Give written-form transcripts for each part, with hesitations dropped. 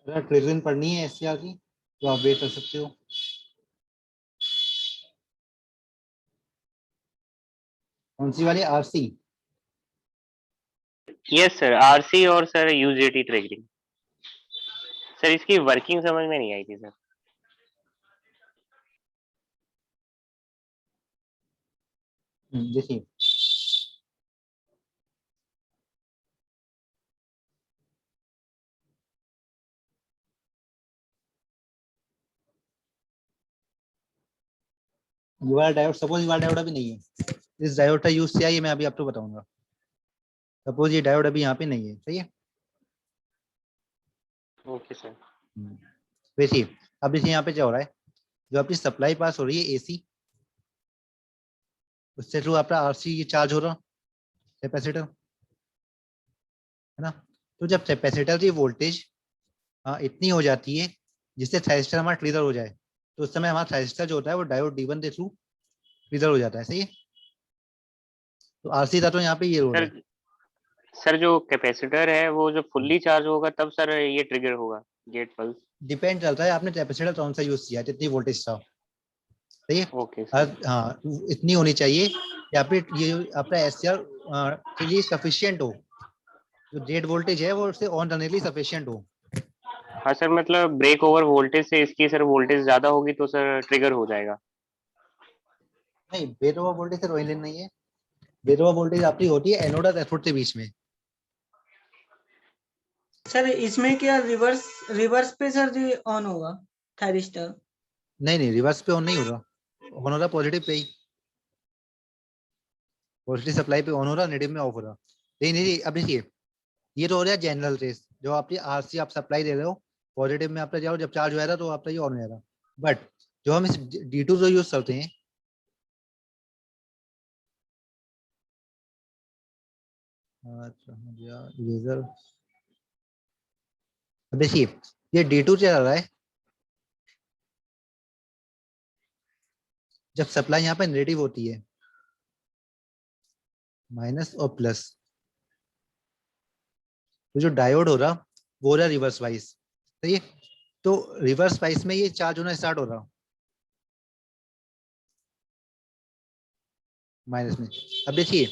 अगर ट्रिगरिंग पढ़नी है एससीआर की तो आप वेट कर सकते हो। कौन सी वाली, आरसी? यस सर, आरसी और सर यूजेटी ट्रिगरिंग। सर इसकी वर्किंग समझ में नहीं आई थी सर। देखिए, ये वाला डायोड, सपोज ये वाला डायोड अभी नहीं है, इस डायोड का यूज क्या है ये मैं अभी आपको बताऊंगा। सपोज ये डायोड अभी यहाँ पे नहीं है, सही है। Okay sir. वैसे अब इसे यहाँ पे क्या हो रहा है, जो आपकी सप्लाई पास हो रही है एसी, उससे थ्रू आपका आरसी ये चार्ज हो रहा कैपेसिटर, है ना। तो जब कैपेसिटर की वोल्टेज इतनी हो जाती है जिससे थायरिस्टर हमारा ट्रिगर हो जाए, तो उस समय हमारा थायरिस्टर जो होता है वो डायोड D1 के थ्रू ट्रिगर हो जाता है, सही है। तो आरसी का तो यहाँ पे ये रोल सर है। सर जो कैपेसिटर है वो जो फुल्ली चार्ज होगा तब सर ये ट्रिगर होगा गेट पल्स। डिपेंड करता है आपने कैपेसिटर कौन सा यूज किया है, कितनी वोल्टेज था, सही है। Okay sir. हाँ, इतनी होनी चाहिए कि आप ये आपका एससीआर के लिए सफिशियंट हो, जो रेट वोल्टेज है वो उससे ऑन करने के लिए सफिशियंट हो। हाँ सर, मतलब ब्रेक ओवर वोल्टेज से इसकी सर वोल्टेज ज्यादा होगी तो सर ट्रिगर हो जाएगा। नहीं, बेट ओवर वोल्टेज से कोई लेन नहीं है। बेट ओवर वोल्टेज आपकी होती है एनोड और कैथोड के बीच में। सर इसमें क्या रिवर्स रिवर्स पे सर जी ऑन होगा थायरिस्टर? नहीं नहीं, रिवर्स पे ऑन नहीं हो रहा, ऑन हो रहा पॉजिटिव पे ही। पॉजिटिव सप्लाई पे ऑन हो रहा, नेगेटिव में ऑफ हो रहा। नहीं नहीं, अब देखिए, ये तो हो रहा है जनरल केस, जो आपकी आरसी आप सप्लाई दे रहे हो, पॉजिटिव में आपका जाओ, जब चार्ज हो रहा तो आपका ये ऑन हो रहा। बट जो हम इस D2 जो यूज करते हैं, अच्छा इरेजर, अब देखिए ये D2 चल रहा है जब सप्लाई यहाँ पे नेगेटिव होती है, माइनस और प्लस, तो जो डायोड हो रहा वो हो रहा रिवर्स वाइज, सही है। तो रिवर्स वाइज में ये चार्ज होना स्टार्ट हो रहा माइनस में। अब देखिए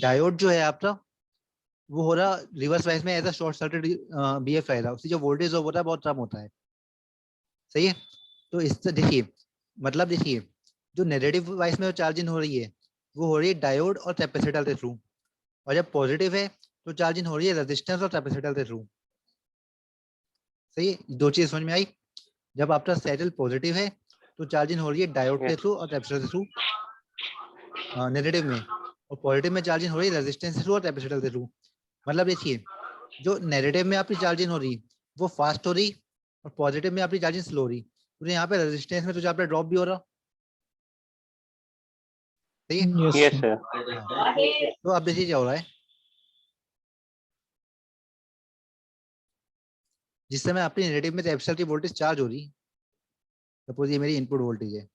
डायोड जो है आपका वो हो रहा रिवर्स वाइज में as a short circuit behave कर रहा है, उसकी जो वोल्टेज होता है बहुत कम होता है, सही है। तो इससे देखिए, मतलब देखिए, जो नेगेटिव वाइज में चार्जिंग हो रही है वो हो रही है डायोड और कैपेसिटर के थ्रू, और जब पॉजिटिव है तो चार्जिंग हो रही है रेजिस्टेंस और कैपेसिटर के थ्रू, सही है। दो चीज समझ में आई। जब आपका सेटल पॉजिटिव है तो चार्जिंग हो रही है डायोड के यस। थ्रू और कैपेसिटर के थ्रू नेगेटिव में, और पॉजिटिव में चार्जिंग हो रही है रेजिस्टेंस के थ्रू और कैपेसिटर के थ्रू। मतलब देखिए, जो नेगेटिव में आपकी चार्जिंग हो रही वो फास्ट हो रही, और पॉजिटिव में आपकी चार्जिंग स्लो हो रही, तो यहाँ पे रेजिस्टेंस में तो आपका ड्रॉप भी हो रहा, सही है। Yes sir. हाँ, तो अब देखिए क्या हो रहा है, जिस समय आपकी नेगेटिव में कैपेसिटर की वोल्टेज चार्ज हो रही, सपोज ये मेरी इनपुट वोल्टेज है,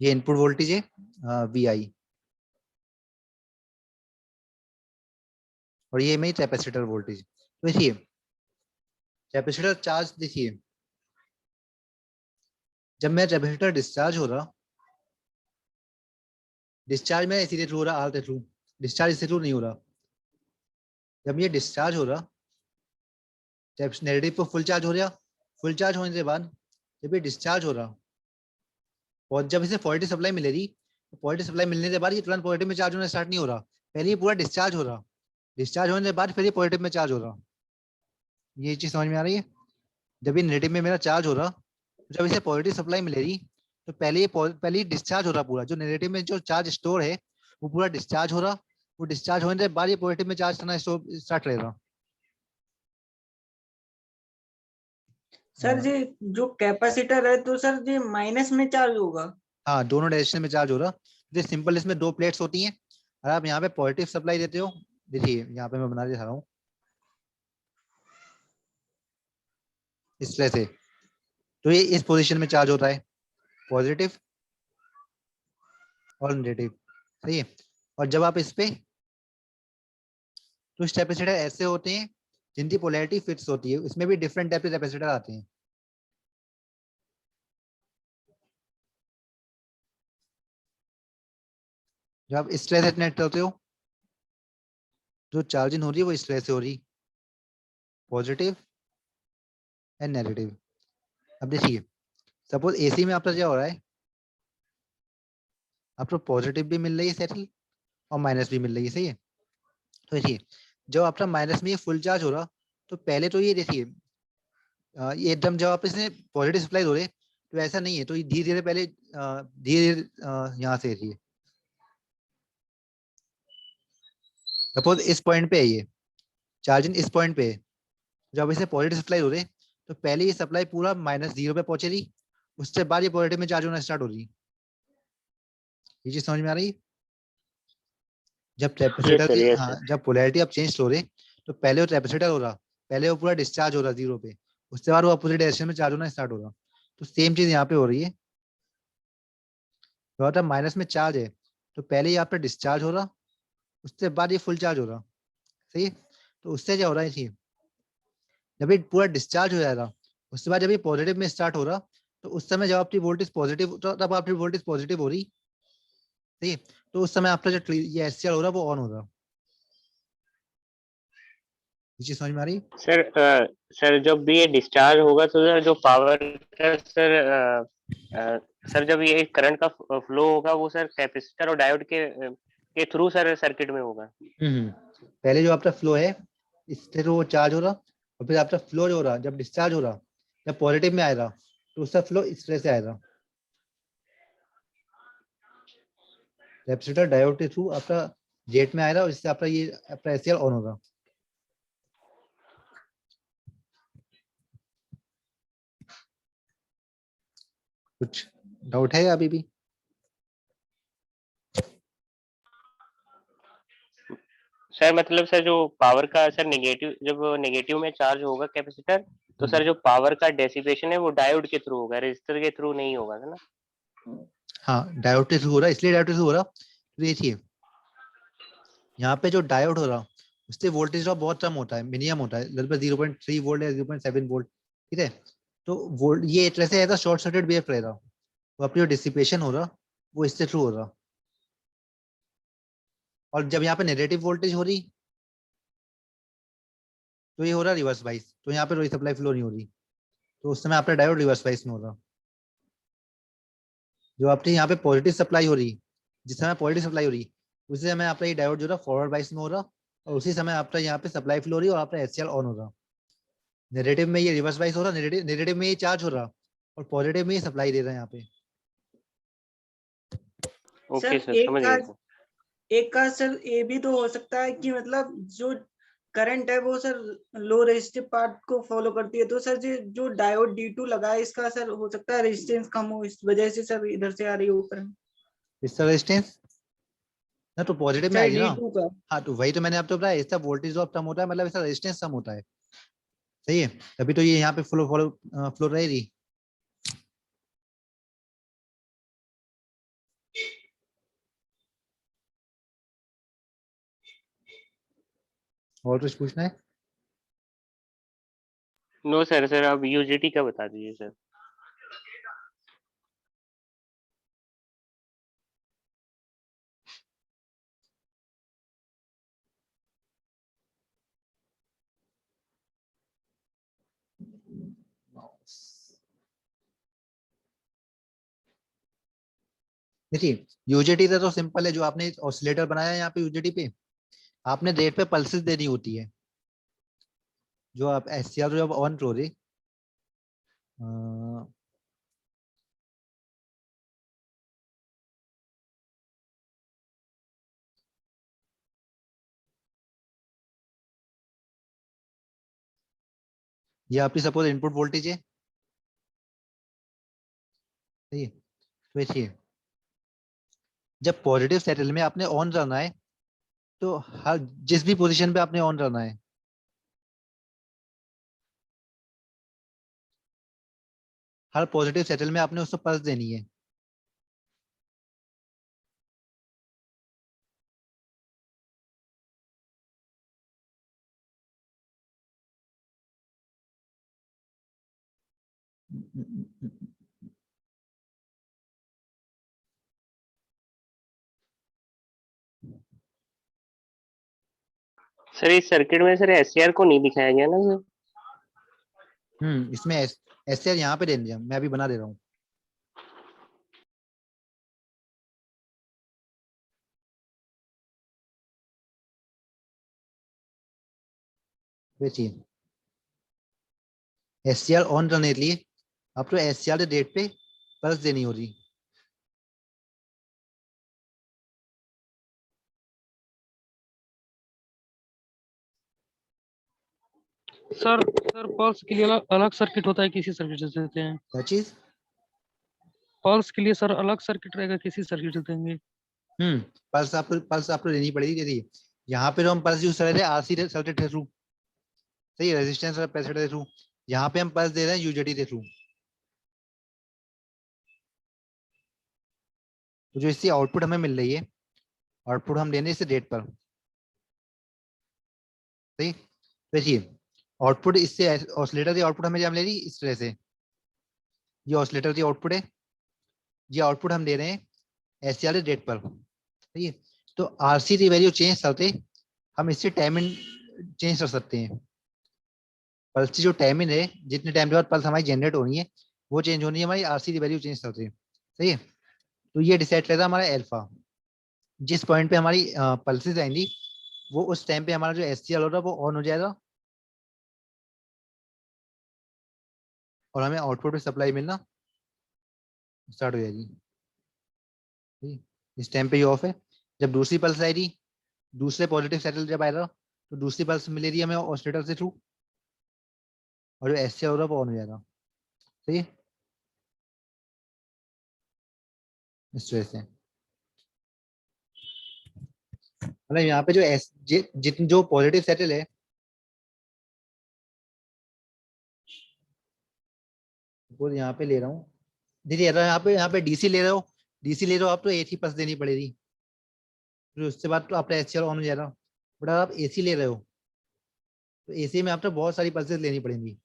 ये इनपुट वोल्टेज है VI, और ये मेरी कैपेसिटर वोल्टेज। तो देखिए कैपेसिटर चार्ज, देखिए जब मेरा कैपेसिटर डिस्चार्ज हो रहा, डिस्चार्ज में इसीलिए थ्रू हो रहा, आर के थ्रू, डिस्चार्ज इसी थ्रू नहीं हो रहा। जब ये डिस्चार्ज हो रहा, जब नेगेटिव पे फुल चार्ज हो रहा, फुल चार्ज होने के बाद जब ये डिस्चार्ज हो रहा, और जब इसे पॉजिटिव सप्लाई मिलेगी, तो पॉजिटिव सप्लाई मिलने के बाद ये तुरंत पॉजिटिव में चार्ज होना स्टार्ट नहीं हो रहा, पहले ये पूरा डिस्चार्ज हो रहा, डिस्चार्ज होने के बाद फिर ये पॉजिटिव में चार्ज हो रहा। ये चीज समझ में आ रही है। जब ये नेगेटिव में मेरा चार्ज हो रहा, तो जब इसे पॉजिटिव सप्लाई मिलेगी तो पहले ही डिस्चार्ज हो रहा, पूरा जो नेगेटिव में जो चार्ज स्टोर है वो पूरा डिस्चार्ज हो रहा, वो डिस्चार्ज होने के बाद ये पॉजिटिव में चार्ज करना स्टार्ट रहेगा। सर जी जो कैपेसिटर है तो सर जी माइनस में चार्ज होगा? हाँ, दोनों डायरेक्शन में चार्ज हो रहा। जैसे सिंपल इसमें दो प्लेट्स होती हैं, और आप यहाँ पे पॉजिटिव सप्लाई देते हो, देखिए यहाँ पे मैं बना दिखा रहा हूँ इस तरह से, तो ये इस पोजीशन में चार्ज होता है, पॉजिटिव और नेगेटिव, सही है। और जब आप इस पे कुछ कैपेसिटर ऐसे होते हैं जिनकी पोलैरिटी फिक्स होती है, इसमें भी डिफरेंट टाइप के कैपेसिटर आते हैं। जब आप इस तरह से कनेक्ट करते हो, जो चार्जिंग हो रही है वो इस तरह से हो रही, पॉजिटिव एंड नेगेटिव। अब देखिए, सपोज एसी में आपका क्या हो रहा है, आपको पॉजिटिव भी मिल रही है सेटल और माइनस भी मिल रही है, सही है। तो देखिए, जब आपका माइनस में ये फुल चार्ज हो रहा, तो पहले तो ये देखिए, ये एकदम जब आप इसमें पॉजिटिव सप्लाई हो रहे, तो ऐसा नहीं है, तो ये धीरे धीरे पहले धीरे धीरे यहाँ से देखिए, सपोज इस पॉइंट पे है ये चार्जिंग, इस पॉइंट पे है, जब इसे पॉजिटिव सप्लाई हो रहे, तो पहले ये सप्लाई पूरा -0 पे पहुंचे रही, उससे बाद ये पॉजिटिव में चार्ज होना स्टार्ट हो रही। ये चीज समझ में आ रही है? जब कैपेसिटर की यस हाँ, सर। जब पोलैरिटी आप चेंज हो रहे, तो पहले वो कैपेसिटर हो रहा, पहले वो पूरा डिस्चार्ज हो रहा 0 पे, उसके बाद वो अपोजिट डायरेक्शन में चार्ज होना स्टार्ट हो रहा। तो सेम चीज यहाँ पे हो रही है, तो अगर माइनस में चार्ज है, तो पहले यहाँ पे डिस्चार्ज हो रहा, उसके बाद ये फुल चार्ज हो रहा, सही है। तो उससे क्या हो रहा है, ये जब ये पूरा डिस्चार्ज हो जाएगा, उसके बाद जब ये पॉजिटिव में स्टार्ट हो रहा, तो उस समय जब आपकी वोल्टेज पॉजिटिव, तो तब आपकी वोल्टेज पॉजिटिव हो रही, सही है। तो उस समय आपका जो ये एचसीएल हो रहा वो ऑन हो रहा। ये चीज समझ में आ रही है? सर सर जब भी ये डिस्चार्ज होगा तो सर जो पावर का सर सर जब ये करंट का फ्लो होगा वो सर कैपेसिटर और डायोड के थ्रू सर सर्किट में होगा। पहले जो आपका फ्लो है, इससे तो वो चार्ज हो रहा, और फिर आपका फ्लो जो हो रहा, जब डिस्चार्ज हो रहा, जब पॉजिटिव में आएगा, तो उसका फ्लो इस तरह से आएगा, कैपेसिटर डायोड के थ्रू आपका जेट में आएगा, और इससे आपका ये आपका एचसीएल ऑन होगा। कुछ डाउट है अभी भी? सर मतलब सर जो पावर का सर नेगेटिव, जब नेगेटिव में चार्ज होगा कैपेसिटर, तो सर हम्म। जो पावर का डेसिपेशन है वो डायोड के थ्रू होगा, रेजिस्टर के थ्रू नहीं होगा, है ना? हाँ, डायोड के थ्रू हो रहा है, इसलिए डायोड के थ्रू हो रहा। तो देखिए, यहाँ पे जो डायोड हो रहा, उससे वोल्टेज ड्रॉप बहुत कम होता है, मिनिमम होता है, लगभग 0.3 वोल्ट या 0.7 वोल्ट, ठीक है। तो वोल्ट ये एक तरह से ऐसा शॉर्ट सर्किट वेव रहेगा, वो अपनी जो डिसिपेशन हो रहा, वो इससे थ्रू हो रहा। और जब यहाँ पे नेगेटिव वोल्टेज हो रही, तो ये हो रहा रिवर्स वाइज, तो यहाँ पे कोई सप्लाई फ्लो नहीं हो रही, तो उस समय आपका डायोड रिवर्स वाइज में हो रहा। जो आपकी यहाँ पे पॉजिटिव सप्लाई हो रही, जिस समय पॉजिटिव सप्लाई हो रही, उसी समय आपका ये डायोड जो रहा फॉरवर्ड वाइज में हो रहा, और उसी समय आपका यहाँ पे सप्लाई फ्लो हो रही और आपका एचसीएल ऑन हो रहा। नेगेटिव में ये रिवर्स वाइज हो रहा, नेगेटिव में ये चार्ज हो रहा, और पॉजिटिव में ये सप्लाई दे रहा है यहाँ पे। ओके सर सर, समझ गया सर। एक का सर ये भी तो हो सकता है कि मतलब जो करंट है वो सर लो रेजिस्टिव पार्ट को फॉलो करती है, तो सर जी जो डायोड D2 लगा है इसका सर हो सकता है रेजिस्टेंस कम हो, इस वजह से सर इधर से आ रही है ऊपर। इस रेजिस्टेंस ना तो पॉजिटिव में सर आएगी ना। D2 का। हाँ, तो वही तो मैंने आपको बताया, इसका वोल्टेज ड्रॉप कम होता है, मतलब इसका रेजिस्टेंस कम होता है, सही है। तभी तो ये यहाँ पे फ्लो फ्लो फ्लो रहेगी। और कुछ पूछना है? नो सर, सर आप यूजेटी का बता दीजिए सर। देखिए, यूजेटी तो सिंपल है, जो आपने ऑसिलेटर बनाया है यहाँ पे यूजेटी पे, आपने रेट पे पल्सेस देनी होती है। जो आप एचसीआर जब ऑन करोगे, ये आपकी सपोज इनपुट वोल्टेज है, सही है। तो देखिए, जब पॉजिटिव सेटल में आपने ऑन रहना है, तो हर जिस भी पोजीशन पे आपने ऑन रहना है, हर पॉजिटिव सेटल में आपने उसको पल्स देनी है। सर इस सर्किट में सर एससीआर को नहीं दिखाया गया ना सर। इसमें एससीआर यहाँ पे दे दिया, मैं अभी बना दे रहा हूँ। देखिए एससीआर ऑन करने के लिए आपको एससीआर डेट पे पल्स देनी हो रही। सर सर पल्स के लिए अलग सर्किट होता है, किसी सर्किट से देते हैं? क्या चीज? पल्स के लिए सर अलग सर्किट रहेगा, किसी सर्किट से देंगे? पल्स आपको लेनी पड़ेगी। देखिए यहाँ पे जो हम पल्स यूज कर रहे थे आरसी सर्किट के थ्रू, सही है, रेजिस्टेंस और कैपेसिटर के थ्रू। यहाँ पे हम पल्स दे रहे हैं यूजेटी के थ्रू। तो जो इसकी आउटपुट हमें मिल रही है, आउटपुट हम लेने इसे डेट पर, सही। देखिए आउटपुट इससे ऑसिलेटर की आउटपुट हमें जब ले रही इस तरह से, ये ऑसिलेटर की आउटपुट है, ये आउटपुट हम दे रहे हैं एससीआर डेट पर, सही है। तो आरसी की वैल्यू चेंज करते हम इससे टाइमिंग चेंज कर सकते हैं। पल्स की जो टाइमिंग है, जितने टाइम के बाद पल्स हमारी जनरेट होनी है वो चेंज होनी है, हमारी आरसी की वैल्यू चेंज करते हैं, सही है। तो ये डिसाइड करेगा हमारा एल्फा। जिस पॉइंट पे हमारी पल्सेस आएंगी वो उस टाइम पे हमारा जो एससीआर होगा वो ऑन हो जाएगा और हमें आउटपुट पे सप्लाई मिलना स्टार्ट हो जाएगी। इस टाइम पे ये ऑफ है। जब दूसरी पल्स आएगी, दूसरे पॉजिटिव सेटल जब आएगा तो दूसरी पल्स मिलेगी हमें ऑसिलेटर से थ्रू और जो एससीआर होगा वो ऑन हो जाएगा, सही है। इस वजह से मतलब यहाँ पे जो जितने जो पॉजिटिव सेटल है, वो यहाँ पे ले रहा हूँ। दीदी यहाँ पे डीसी ले रहे हो, डीसी ले रहे हो आप तो एक ही पल्स देनी पड़ेगी, फिर उसके बाद तो आपका एससीआर ऑन हो जाएगा। बट अगर आप एसी ले रहे हो तो एसी में आपको बहुत सारी पल्सेस लेनी पड़ेंगी।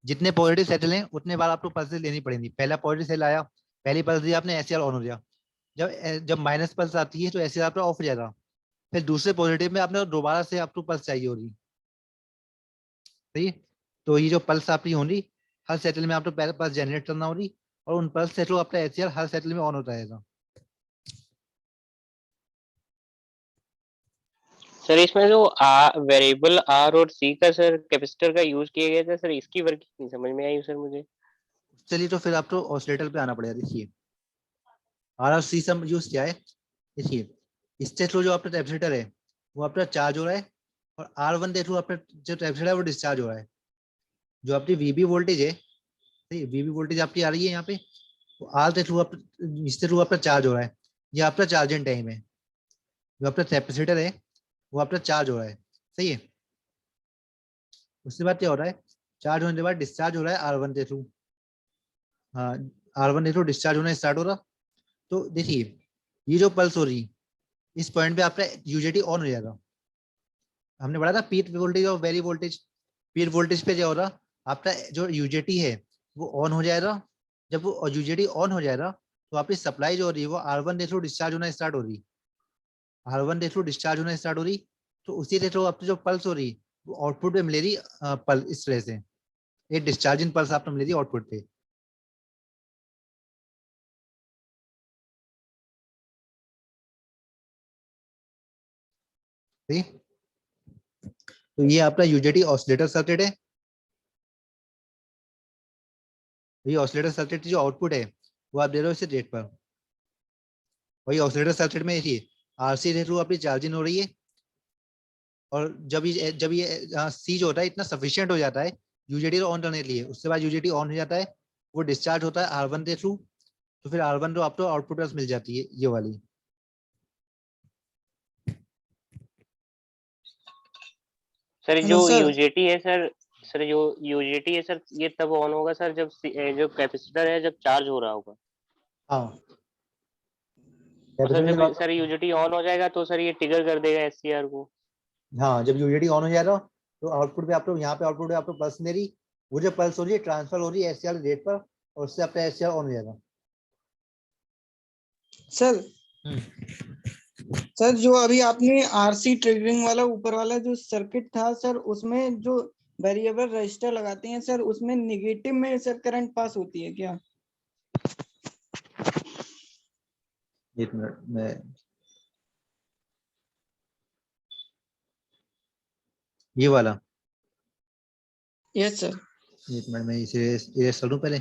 जितने पॉजिटिव सेटल हैं उतने बार आपको पल्सेस लेनी पड़ेंगी। पहला पॉजिटिव सेल आया, पहली पल्स दी आपने, एससीआर ऑन हो गया। जब जब माइनस पल्स आती है तो एससीआर आपका ऑफ हो जाएगा। फिर दूसरे पॉजिटिव में आपने दोबारा से आपको पल्स चाहिए होगी, सही है। तो ये जो पल्स आपकी होगी हर सेटल में आपको पहले पल्स जनरेट करना होगी और उन पल्स से आपका एचसीआर हर सेटल में ऑन होता रहेगा। सर इसमें जो वेरिएबल आर और सी का सर कैपेसिटर का यूज किया गया था सर, इसकी वर्किंग नहीं समझ में आई सर मुझे। चलिए तो फिर आपको ऑसिलेटर पे आना पड़ेगा। देखिए आर और सी सब यूज किया है। देखिए इससे थ्रू जो आपका कैपेसिटर है वो आपका चार्ज हो रहा है और R1 के थ्रू आपका जो कैपेसिटर है वो डिस्चार्ज हो रहा है। जो आपकी वीबी वोल्टेज है, सही, वीबी वोल्टेज आपकी आ रही है यहाँ पे, तो आर के थ्रू इसके थ्रू आपका चार्ज हो रहा है। ये आपका चार्जिंग टाइम है। जो आपका कैपेसिटर है वो आपका चार्ज हो रहा है, सही है। उसके बाद क्या हो रहा है, चार्ज होने के बाद डिस्चार्ज हो रहा है R1 के थ्रू। हाँ, R1 के थ्रू डिस्चार्ज होना स्टार्ट हो रहा। तो देखिए ये जो पल्स हो रही इस पॉइंट पे आपका यूजेटी ऑन हो जाएगा। हमने पढ़ा था पीक वोल्टेज और वेरी वोल्टेज। पीक वोल्टेज पे क्या हो रहा, आपका जो यूजेटी है वो ऑन हो जाएगा। जब वो यूजेटी ऑन हो जाएगा तो आपकी सप्लाई जो हो रही है वो R1 के थ्रू डिस्चार्ज होना स्टार्ट हो रही। R1 के थ्रू डिस्चार्ज होना स्टार्ट हो रही तो उसी के थ्रू आपकी जो पल्स हो रही वो आउटपुट पे मिले रही। पल्स इस तरह से एक डिस्चार्जिंग पल्स आपको मिले रही आउटपुट पे। ठीक, तो ये आपका यूजेटी ऑसिलेटर सर्किट है। ये ऑसिलेटर सर्किट की जो आउटपुट है वो आप दे रहे हो इसे रेट पर। वही ऑसिलेटर सर्किट में देखिए आरसी के थ्रू आपकी चार्जिंग हो रही है और जब ये सी जो होता है इतना सफिशिएंट हो जाता है यूजेटी ऑन करने के लिए, उसके बाद यूजेटी ऑन हो जाता है, वो डिस्चार्ज होता है R1 के थ्रू। तो फिर R1 को आपको आउटपुट बस मिल जाती है ये वाली। सर हेलो जो सर। यूजेटी है सर, सर जो यूजेटी है सर ये तब ऑन होगा सर जब जो कैपेसिटर है जब चार्ज हो रहा होगा। हाँ, और सर कैपेसिटर जब जब आप, सर यूजेटी ऑन हो जाएगा तो सर ये ट्रिगर कर देगा एससीआर को। हाँ जब यूजेटी ऑन हो जाएगा तो आउटपुट पे आपको यहाँ पे आउटपुट पे आपको पल्स मेरी वो जो पल्स हो रही है ट्रांसफर हो रही है एससीआर रेट पर और उससे आपका एचसीआर ऑन हो जाएगा। सर हम्म। सर जो अभी आपने आरसी ट्रिगरिंग वाला ऊपर वाला जो सर्किट था सर, उसमें जो वेरिएबल रजिस्टर लगाते हैं सर, उसमें निगेटिव में सर करंट पास होती है क्या? एक मिनट में, ये वाला, यस सर। एक मिनट में इसे इरेज करूं पहले।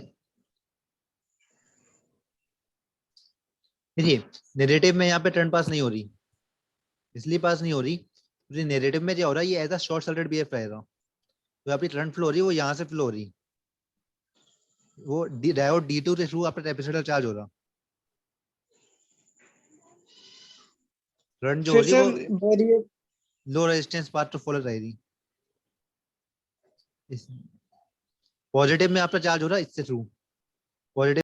देखिए नेगेटिव में यहाँ पे करंट पास नहीं हो रही, इसलिए पास नहीं हो रही क्योंकि नेगेटिव में क्या हो रहा है, ये as a short circuit behave करेगा, तो आपकी करंट फ्लो हो रही है वो यहाँ से फ्लो हो रही, वो डायोड D2 के थ्रू आपका कैपेसिटर चार्ज हो रहा, करंट जो हो फिर रही है सर वो लो रेजिस्टेंस पाथ तो फॉलो रहेगी। पॉजिटिव में आपका चार्ज हो रहा है इससे थ्रू, पॉजिटिव